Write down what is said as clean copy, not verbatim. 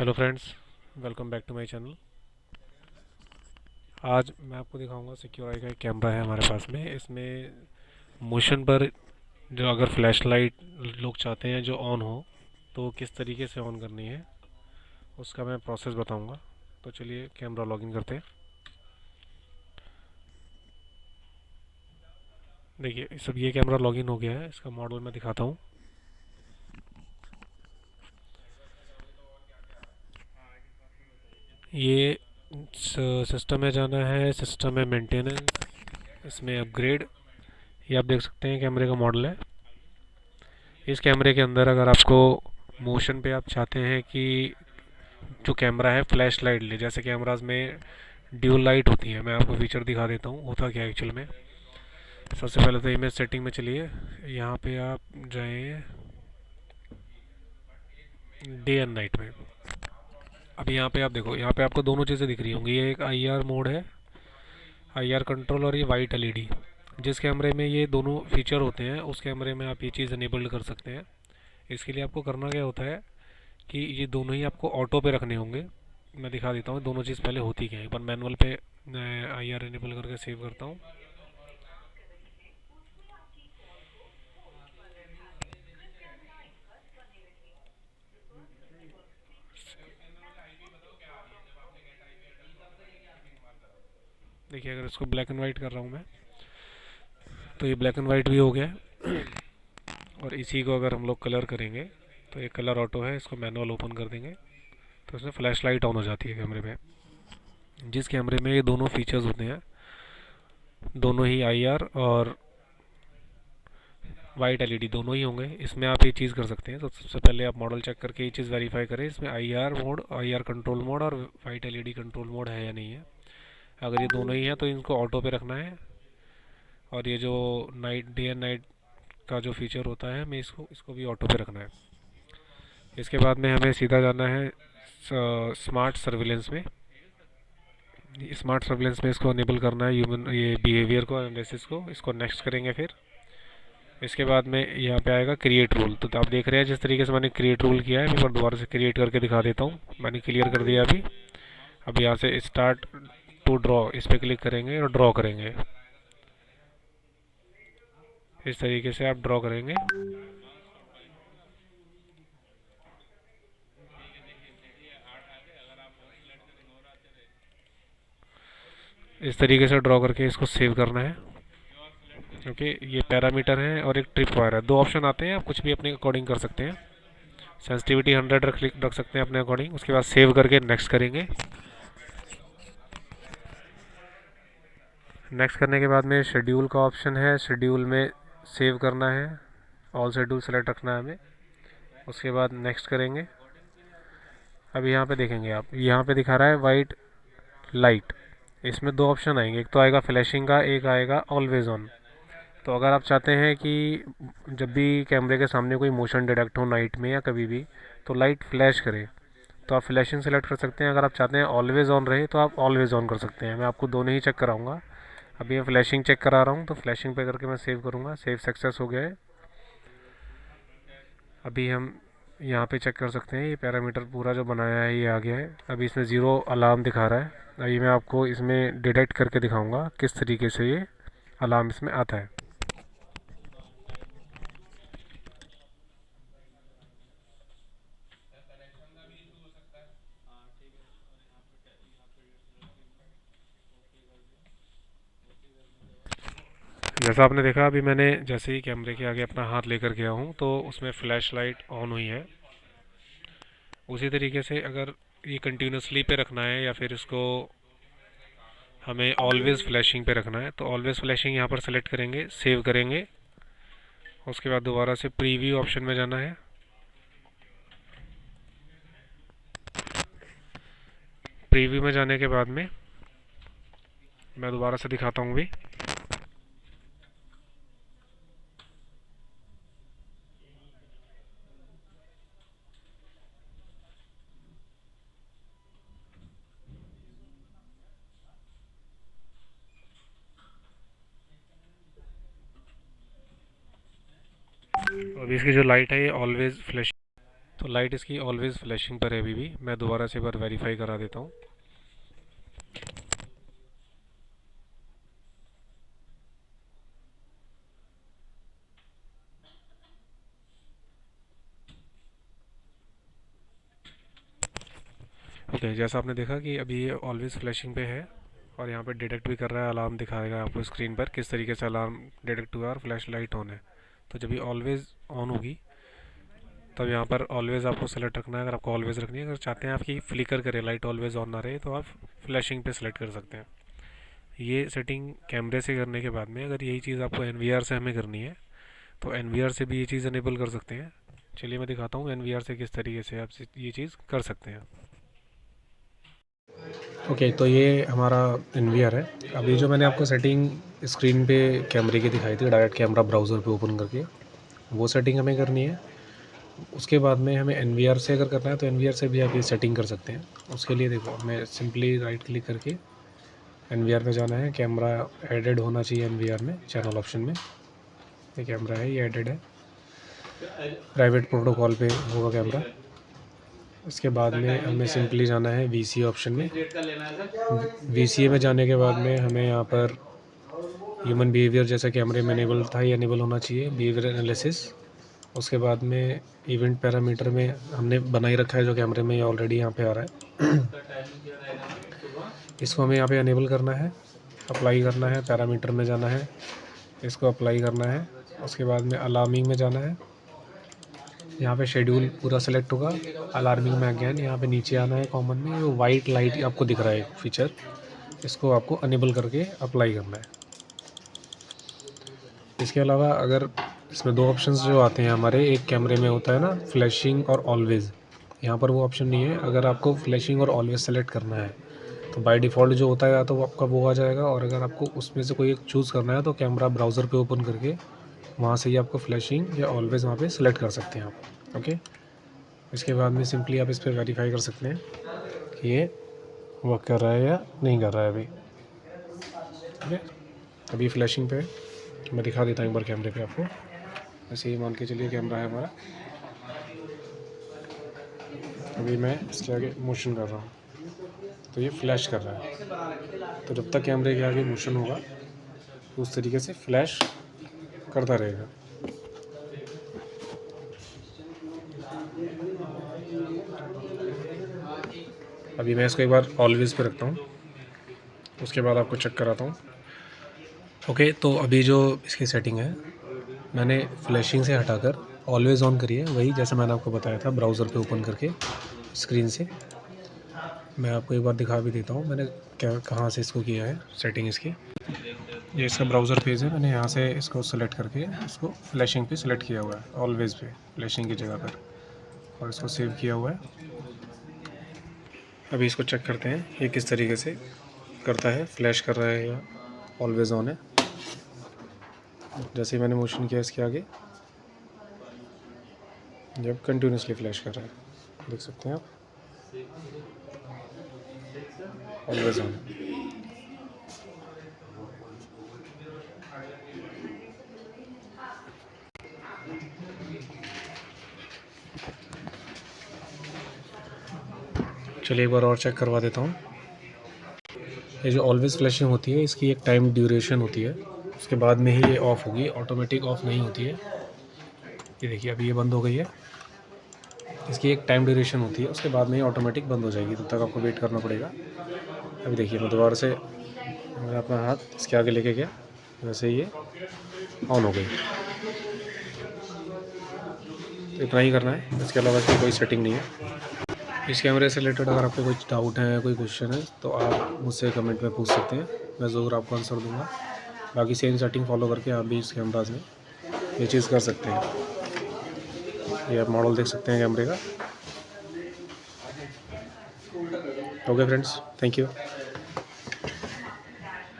Hello friends, welcome back to my channel. आज मैं आपको दिखाऊंगा सिक्योर आई का एक कैमरा है हमारे पास में। इसमें मोशन पर जो अगर फ्लैश लाइट लोग चाहते हैं जो ऑन हो तो किस तरीके से ऑन करनी है उसका मैं प्रोसेस बताऊंगा। तो चलिए कैमरा लॉगिन करते हैं। देखिए सब ये कैमरा लॉगिन हो गया है। इसका मॉडल मैं दिखाता हूँ। ये सिस्टम में जाना है, सिस्टम में मेंटेनेंस, इसमें अपग्रेड। ये आप देख सकते हैं कैमरे का मॉडल है। इस कैमरे के अंदर अगर आपको मोशन पे आप चाहते हैं कि जो कैमरा है फ्लैश लाइट ले, जैसे कैमराज में ड्यूल लाइट होती है, मैं आपको फीचर दिखा देता हूँ होता क्या है एक्चुअल में। सबसे पहले तो इमेज सेटिंग में चलिए, यहाँ पे आप जाएं डे एंड नाइट में। अब यहाँ पे आप देखो, यहाँ पे आपको दोनों चीज़ें दिख रही होंगी। ये एक आईआर मोड है, आईआर कंट्रोल, और ये वाइट एलईडी। जिस कैमरे में ये दोनों फीचर होते हैं उस कैमरे में आप ये चीज़ इनेबल्ड कर सकते हैं। इसके लिए आपको करना क्या होता है कि ये दोनों ही आपको ऑटो पे रखने होंगे। मैं दिखा देता हूँ दोनों चीज़ पहले होती क्या है। एक बार मैनुअल पे आई आर इनेबल करके सेव करता हूँ। देखिए अगर इसको ब्लैक एंड वाइट कर रहा हूँ मैं तो ये ब्लैक एंड वाइट भी हो गया। और इसी को अगर हम लोग कलर करेंगे तो ये कलर ऑटो है, इसको मैनुअल ओपन कर देंगे तो इसमें फ्लैश लाइट ऑन हो जाती है कैमरे में। जिस कैमरे में ये दोनों फीचर्स होते हैं, दोनों ही आई आर और वाइट एलईडी दोनों ही होंगे, इसमें आप ये चीज़ कर सकते हैं। तो सबसे पहले आप मॉडल चेक करके ये चीज़ वेरीफाई करें, इसमें I R mode, I R control mode और वाइट एलईडी कंट्रोल मोड है या नहीं है। अगर ये दोनों ही हैं तो इनको ऑटो पे रखना है। और ये जो नाइट डे एंड नाइट का जो फीचर होता है हमें इसको इसको भी ऑटो पे रखना है। इसके बाद में हमें सीधा जाना है स्मार्ट सर्विलेंस में। स्मार्ट सर्विलेंस में इसको अनेबल करना है, ह्यूमन ये बिहेवियर को, एनालिसिस को। इसको नेक्स्ट करेंगे। फिर इसके बाद में यहाँ पे आएगा क्रिएट रूल। तो आप देख रहे हैं जिस तरीके से मैंने क्रिएट रूल किया है, मैं एक बार दोबारा से क्रिएट करके दिखा देता हूँ। मैंने क्लियर कर दिया अभी। अब यहाँ से स्टार्ट टू ड्रॉ इस पर क्लिक करेंगे और ड्रॉ करेंगे। इस तरीके से आप ड्रॉ करेंगे। इस तरीके से ड्रॉ करके इसको सेव करना है। क्योंकि ये पैरामीटर है और एक ट्रिप वायर है, दो ऑप्शन आते हैं, आप कुछ भी अपने अकॉर्डिंग कर सकते हैं। सेंसिटिविटी 100 रख सकते हैं अपने अकॉर्डिंग। उसके बाद सेव करके नेक्स्ट करेंगे। नेक्स्ट करने के बाद में शेड्यूल का ऑप्शन है, शेड्यूल में सेव करना है, ऑल शेड्यूल सेलेक्ट रखना है हमें। उसके बाद नेक्स्ट करेंगे। अब यहाँ पे देखेंगे आप, यहाँ पे दिखा रहा है वाइट लाइट। इसमें दो ऑप्शन आएंगे, एक तो आएगा फ्लैशिंग का, एक आएगा ऑलवेज ऑन। तो अगर आप चाहते हैं कि जब भी कैमरे के सामने कोई मोशन डिटेक्ट हो नाइट में या कभी भी, तो लाइट फ्लैश करे, तो आप फ्लैशिंग सेलेक्ट कर सकते हैं। अगर आप चाहते हैं ऑलवेज ऑन रहे तो आप ऑलवेज ऑन कर सकते हैं। मैं आपको दोनों ही चेक कराऊंगा। अभी मैं फ्लैशिंग चेक करा रहा हूँ, तो फ्लैशिंग पे करके मैं सेव करूँगा। सेव सक्सेस हो गया है। अभी हम यहाँ पे चेक कर सकते हैं, ये पैरामीटर पूरा जो बनाया है ये आ गया है। अभी इसमें ज़ीरो अलार्म दिखा रहा है। अभी मैं आपको इसमें डिटेक्ट करके दिखाऊंगा किस तरीके से ये अलार्म इसमें आता है। जैसा आपने देखा, अभी मैंने जैसे ही कैमरे के आगे अपना हाथ लेकर गया हूँ तो उसमें फ्लैश लाइट ऑन हुई है। उसी तरीके से अगर ये कंटिन्यूसली पे रखना है या फिर इसको हमें ऑलवेज फ्लैशिंग पे रखना है, तो ऑलवेज फ्लैशिंग यहाँ पर सेलेक्ट करेंगे, सेव करेंगे। उसके बाद दोबारा से प्रीव्यू ऑप्शन में जाना है। प्रीव्यू में जाने के बाद में मैं दोबारा से दिखाता हूँ भी। अभी इसकी जो लाइट है ये ऑलवेज फ्लैश। तो लाइट इसकी ऑलवेज़ फ्लैशिंग पर है अभी भी। मैं दोबारा से एक बार वेरीफाई करा देता हूँ। ओके, जैसा आपने देखा कि अभी ये ऑलवेज़ फ्लैशिंग पे है और यहाँ पे डिटेक्ट भी कर रहा है, अलार्म दिखाएगा आपको स्क्रीन पर किस तरीके से अलार्म डिटेक्ट हुआ और फ्लैश लाइट ऑन है। तो जब ये ऑलवेज़ ऑन होगी तब यहाँ पर ऑलवेज़ आपको सेलेक्ट रखना है। अगर आपको ऑलवेज़ रखनी है, अगर चाहते हैं आपकी फ्लिकर करे लाइट ऑलवेज़ ऑन ना रहे, तो आप फ्लैशिंग पे सेलेक्ट कर सकते हैं। ये सेटिंग कैमरे से करने के बाद में अगर यही चीज़ आपको एन से हमें करनी है तो एन से भी ये चीज़ इनेबल कर सकते हैं। चलिए मैं दिखाता हूँ एन से किस तरीके से आप ये चीज़ कर सकते हैं। ओके, तो ये हमारा एन है। अभी जो मैंने आपको सेटिंग स्क्रीन पे कैमरे की दिखाई थी, डायरेक्ट कैमरा ब्राउज़र पे ओपन करके, वो सेटिंग हमें करनी है। उसके बाद में हमें एन से अगर करना है तो एन से भी आप ये सेटिंग कर सकते हैं। उसके लिए देखो, मैं सिंपली राइट क्लिक करके एन में जाना है। कैमरा एडेड होना चाहिए एन में, चैनल ऑप्शन में। ये कैमरा है, ये एडेड है, प्राइवेट प्रोटोकॉल पे होगा कैमरा। इसके बाद में हमें सिंपली जाना है VCA ऑप्शन में। VCA में जाने के बाद में हमें यहाँ पर ह्यूमन बिहेवियर जैसा कैमरे में इनेबल था, ये इनेबल होना चाहिए, बिहेवियर एनालिसिस। उसके बाद में इवेंट पैरामीटर में हमने बनाई रखा है जो कैमरे में, ये ऑलरेडी यहाँ पे आ रहा है। इसको हमें यहाँ पे इनेबल करना है, अप्लाई करना है, पैरामीटर में जाना है, इसको अप्लाई करना है। उसके बाद में अलार्मिंग में जाना है, यहाँ पे शेड्यूल पूरा सेलेक्ट होगा। अलार्मिंग में अगेन यहाँ पे नीचे आना है, कॉमन में वो वाइट लाइट आपको दिख रहा है फीचर, इसको आपको अनेबल करके अप्लाई करना है। इसके अलावा अगर इसमें दो ऑप्शंस जो आते हैं हमारे, एक कैमरे में होता है ना फ्लैशिंग और ऑलवेज़, यहाँ पर वो ऑप्शन नहीं है। अगर आपको फ्लैशिंग और ऑलवेज़ सेलेक्ट करना है तो बाय डिफ़ॉल्ट जो होता है तो वो आपका वो आ जाएगा, और अगर आपको उसमें से कोई एक चूज़ करना है तो कैमरा ब्राउज़र पे ओपन करके वहाँ से ही आपको फ्लैशिंग या ऑलवेज़ वहाँ पे सेलेक्ट कर सकते हैं आप। ओके, इसके बाद में सिंपली आप इस पर वेरीफाई कर सकते हैं कि ये वर्क कर रहा है या नहीं कर रहा है अभी। ठीक है, अभी फ्लैशिंग पे मैं दिखा देता हूँ एक बार कैमरे पे आपको। ऐसे ही मान के चलिए कैमरा है हमारा, अभी मैं इसके आगे मोशन कर रहा हूँ तो ये फ्लैश कर रहा है। तो जब तक कैमरे के आगे मोशन होगा तो उस तरीके से फ्लैश करता रहेगा। अभी मैं इसको एक बार ऑलवेज़ पे रखता हूँ, उसके बाद आपको चेक कराता हूँ। ओके, तो अभी जो इसकी सेटिंग है मैंने फ्लैशिंग से हटाकर ऑलवेज़ ऑन करी है, वही जैसे मैंने आपको बताया था ब्राउज़र पे ओपन करके स्क्रीन से। मैं आपको एक बार दिखा भी देता हूँ मैंने क्या कहाँ से इसको किया है सेटिंग इसकी। ये इसका ब्राउज़र पेज है, मैंने यहाँ से इसको सेलेक्ट करके इसको फ्लैशिंग पे सेलेक्ट किया हुआ है, ऑलवेज़ पे फ्लैशिंग की जगह पर, और इसको सेव किया हुआ है। अभी इसको चेक करते हैं ये किस तरीके से करता है, फ्लैश कर रहा है या ऑलवेज़ ऑन है। जैसे ही मैंने मोशन किया इसके आगे, जब कंटिन्यूसली फ्लैश कर रहा है, देख सकते हैं आप, ऑलवेज़ ऑन। चलिए एक बार और चेक करवा देता हूँ। ये जो ऑलवेज़ फ्लैशिंग होती है इसकी एक टाइम ड्यूरेशन होती है, उसके बाद में ही ये ऑफ़ होगी, ऑटोमेटिक ऑफ़ नहीं होती है। ये देखिए अभी ये बंद हो गई है, इसकी एक टाइम ड्यूरेशन होती है, उसके बाद में ही ऑटोमेटिक बंद हो जाएगी, तब तक आपको वेट करना पड़ेगा। अभी देखिए मैं दोबारा से मैंने अपना हाथ इसके आगे लेके गया, वैसे ही ये ऑन हो गई। तो इतना ही करना है, इसके अलावा इसकी कोई सेटिंग नहीं है। इस कैमरे से रिलेटेड अगर आपको कुछ डाउट है, कोई क्वेश्चन है, तो आप मुझसे कमेंट में पूछ सकते हैं, मैं ज़रूर आपको आंसर दूंगा। बाकी सेम सेटिंग फॉलो करके आप भी इस कैमराज में ये चीज़ कर सकते हैं। ये आप मॉडल देख सकते हैं कैमरे का। Okay friends, thank you.